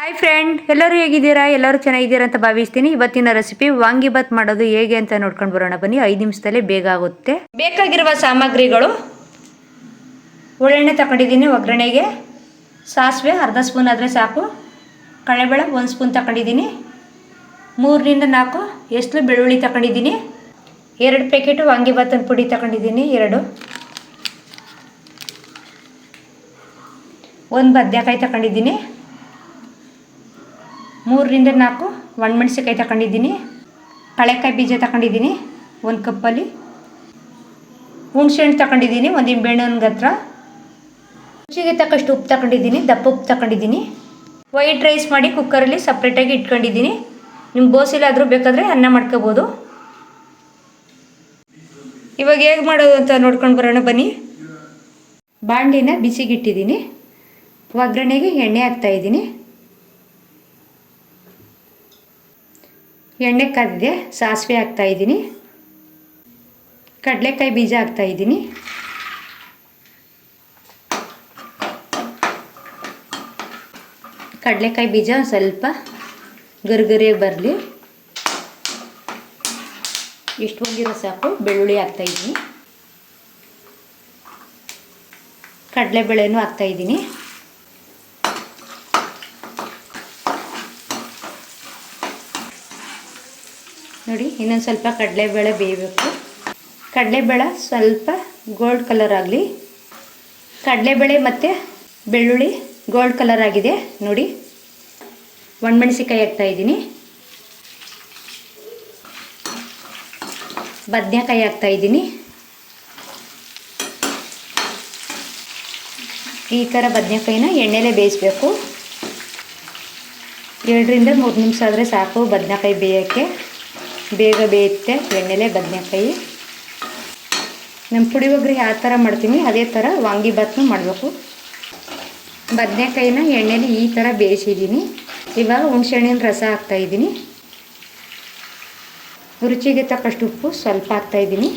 Hi friend, ಎಲ್ಲರೂ ಹೇಗಿದ್ದೀರಾ? ಎಲ್ಲರೂ ಚೆನ್ನಾಗಿದ್ದೀರಾ ಅಂತ ಭಾವಿಸ್ತೀನಿ. ಇವತ್ತಿನ ರೆಸಿಪಿ ವಾಂಗಿಬಾತ್ ಮಾಡೋದು ಹೇಗೆ ಅಂತ ನೋಡ್ಕೊಂಡು ಬರೋಣ ಬನ್ನಿ. 5 ನಿಮಿಷದಲ್ಲೇ ಬೇಗ ಆಗುತ್ತೆ. ಬೇಕಾಗಿರುವ ಸಾಮಗ್ರಿಗಳು: ಒಳ್ಳೆಣ್ಣೆ ತಗೊಂಡಿದ್ದೀನಿ ಒಗ್ಗರಣೆಗೆ, ಸಾಸಿವೆ ಅರ್ಧ ಸ್ಪೂನ್ ಆದರೆ ಸಾಕು, ಕಡಲೆಬೇಳೆ 1 ಸ್ಪೂನ್ ತಗೊಂಡಿದ್ದೀನಿ, 3ರಿಂದ 4 ಎಸ್ಲು ಬೆಳ್ಳುಳ್ಳಿ ತಗೊಂಡಿದ್ದೀನಿ, 2 ಪ್ಯಾಕೆಟು ವಾಂಗಿಬಾತನ ಪುಡಿ ತಗೊಂಡಿದ್ದೀನಿ, 1 ಬದನೆಕಾಯಿ ತಗೊಂಡಿದ್ದೀನಿ, 3ರಿಂದ 4 ಒಣಮೆಣಸಿಕಾಯಿ ತಗೊಂಡಿದ್ದೀನಿ, ಕಳೆಕಾಯಿ ಬೀಜ ತಗೊಂಡಿದ್ದೀನಿ 1 ಕಪ್ಪಲ್ಲಿ, ಹುಣಸೆಹಣ್ಣು ತಗೊಂಡಿದ್ದೀನಿ, 1 ನಿಂಬೆಹಣ್ಣು ಗಾತ್ರ, ರುಚಿಗೆ ತಕ್ಕಷ್ಟು ಉಪ್ಪು ತಗೊಂಡಿದ್ದೀನಿ, ದಪ್ಪ ಉಪ್ಪು ತಗೊಂಡಿದ್ದೀನಿ. ವೈಟ್ ರೈಸ್ ಮಾಡಿ ಕುಕ್ಕರಲ್ಲಿ ಸಪ್ರೇಟಾಗಿ ಇಟ್ಕೊಂಡಿದ್ದೀನಿ. ನಿಮ್ಗೆ ಬೋಸಿಲಾದರೂ ಬೇಕಾದರೆ ಅನ್ನ ಮಾಡ್ಕೋಬೋದು. ಇವಾಗ ಹೇಗೆ ಮಾಡೋದು ಅಂತ ನೋಡ್ಕೊಂಡು ಬರೋಣ ಬನ್ನಿ. ಬಾಣಲಿನ ಬಿಸಿಗಿಟ್ಟಿದ್ದೀನಿ, ಒಗ್ಗರಣೆಗೆ ಎಣ್ಣೆ ಹಾಕ್ತಾಯಿದ್ದೀನಿ. ಎಣ್ಣೆ ಕಾದಿದೆ, ಸಾಸಿವೆ ಹಾಕ್ತಾಯಿದ್ದೀನಿ, ಕಡಲೆಕಾಯಿ ಬೀಜ ಹಾಕ್ತಾಯಿದ್ದೀನಿ, ಕಡಲೆಕಾಯಿ ಬೀಜ ಸ್ವಲ್ಪ ಗರಿಗರಿಯಾಗಿ ಬರಲಿ, ಇಷ್ಟು ಬಂದಿರೋ ಸಾಕು. ಬೆಳ್ಳುಳ್ಳಿ ಹಾಕ್ತಾಯಿದ್ದೀನಿ, ಕಡಲೆಬೇಳೆನೂ ಹಾಕ್ತಾಯಿದ್ದೀನಿ, ನೋಡಿ. ಇನ್ನೊಂದು ಸ್ವಲ್ಪ ಕಡಲೆಬೇಳೆ ಬೇಯಬೇಕು. ಕಡಲೆಬೇಳೆ ಸ್ವಲ್ಪ ಗೋಲ್ಡ್ ಕಲರ್ ಆಗಲಿ. ಕಡಲೆಬೇಳೆ ಮತ್ತು ಬೆಳ್ಳುಳ್ಳಿ ಗೋಲ್ಡ್ ಕಲರ್ ಆಗಿದೆ ನೋಡಿ. ಒಣಮೆಣಸಿಕಾಯಿ ಹಾಕ್ತಾಯಿದ್ದೀನಿ, ಬದನೆಕಾಯಿ ಹಾಕ್ತಾಯಿದ್ದೀನಿ. ಈ ಥರ ಬದನೆಕಾಯಿನ ಎಣ್ಣೆಲೇ ಬೇಯಿಸಬೇಕು. 2ರಿಂದ 3 ನಿಮಿಷ ಆದರೆ ಸಾಕು ಬದನೆಕಾಯಿ ಬೇಯೋಕ್ಕೆ. ಬೇಗ ಬೇಯುತ್ತೆ ಎಣ್ಣೆಲೆ ಬದನೆಕಾಯಿ. ನಮ್ಮ ಪುಳಿಯೋಗರೆ ಯಾವ ಥರ ಮಾಡ್ತೀನಿ ಅದೇ ಥರ ವಾಂಗಿಬಾತ್ನೂ ಮಾಡಬೇಕು. ಬದನೆಕಾಯಿನ ಎಣ್ಣೆಲಿ ಈ ಥರ ಬೇಯಿಸಿದ್ದೀನಿ. ಇವಾಗ ಹುಣಸೆಹಣ್ಣಿನ ರಸ ಹಾಕ್ತಾಯಿದ್ದೀನಿ, ರುಚಿಗೆ ತಕ್ಕಷ್ಟು ಉಪ್ಪು ಸ್ವಲ್ಪ ಹಾಕ್ತಾಯಿದ್ದೀನಿ.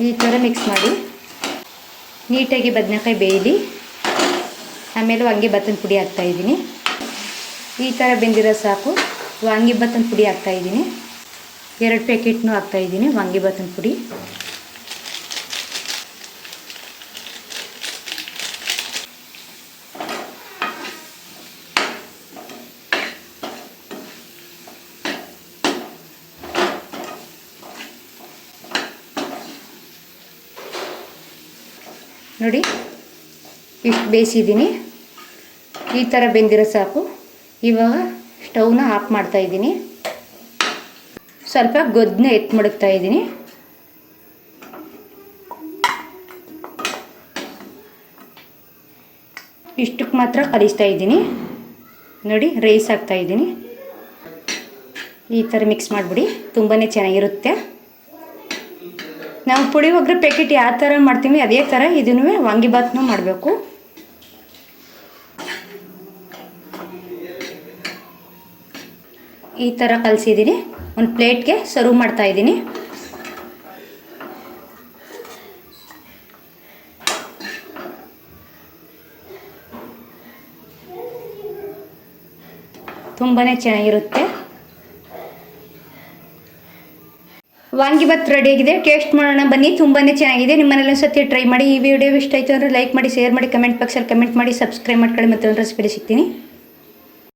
ಈ ಥರ ಮಿಕ್ಸ್ ಮಾಡಿ ನೀಟಾಗಿ ಬದನೆಕಾಯಿ ಬೇಯಲಿ. ಆಮೇಲೆ ವಾಂಗಿಬಾತನ ಪುಡಿ ಹಾಕ್ತಾಯಿದ್ದೀನಿ. ಈ ಥರ ಬೆಂದಿರೋ ಸಾಕು. ವಾಂಗಿಬಾತನ ಪುಡಿ ಹಾಕ್ತಾಯಿದ್ದೀನಿ, 2 ಪ್ಯಾಕೆಟ್ನೂ ಹಾಕ್ತಾಯಿದ್ದೀನಿ ವಾಂಗಿಬಾತನ ಪುಡಿ. ನೋಡಿ ಇಷ್ಟು ಬೇಯಿಸಿದ್ದೀನಿ. ಈ ಥರ ಬೆಂದಿರೋ ಸಾಕು. ಇವಾಗ ಸ್ಟವ್ನ ಆಫ್ ಮಾಡ್ತಾಯಿದ್ದೀನಿ. ಸ್ವಲ್ಪ ಗೊದ್ದನ್ನ ಎತ್ತು ಮಡಗ್ತಾ ಇದ್ದೀನಿ. ಇಷ್ಟಕ್ಕೆ ಮಾತ್ರ ಕಲಿಸ್ತಾ ಇದ್ದೀನಿ ನೋಡಿ. ರೈಸ್ ಹಾಕ್ತಾಯಿದ್ದೀನಿ. ಈ ಥರ ಮಿಕ್ಸ್ ಮಾಡಿಬಿಡಿ, ತುಂಬಾ ಚೆನ್ನಾಗಿರುತ್ತೆ. ನಾವು ಪುಳಿಯೋಗರೆ ಪ್ಯಾಕೆಟ್ ಯಾವ ಥರ ಮಾಡ್ತೀವಿ ಅದೇ ಥರ ಇದನ್ನು ವಾಂಗಿಬಾತ್ನೂ ಮಾಡಬೇಕು. ಈ ಥರ ಕಲಿಸಿದ್ದೀನಿ. ಒಂದು ಪ್ಲೇಟ್ಗೆ ಸರ್ವ್ ಮಾಡ್ತಾಯಿದ್ದೀನಿ. ತುಂಬಾ ಚೆನ್ನಾಗಿರುತ್ತೆ. ವಾಂಗಿಬಾತ್ ರೆಡಿಯಾಗಿದೆ. ಟೇಸ್ಟ್ ಮಾಡೋಣ ಬನ್ನಿ. ತುಂಬಾ ಚೆನ್ನಾಗಿದೆ. ನಿಮ್ಮನೆಲ್ಲ ಸತಿ ಟ್ರೈ ಮಾಡಿ. ಈ ವಿಡಿಯೋ ಇಷ್ಟ ಆಯಿತು ಅಂದರೆ ಲೈಕ್ ಮಾಡಿ, ಶೇರ್ ಮಾಡಿ, ಕಮೆಂಟ್ ಬಾಕ್ಸಲ್ಲಿ ಕಮೆಂಟ್ ಮಾಡಿ, ಸಬ್ಸ್ಕ್ರೈಬ್ ಮಾಡ್ಕೊಳ್ಳಿ. ಮತ್ತೆ ಒಂದು ರೆಸಿಪಿ ಸಿಗ್ತೀನಿ.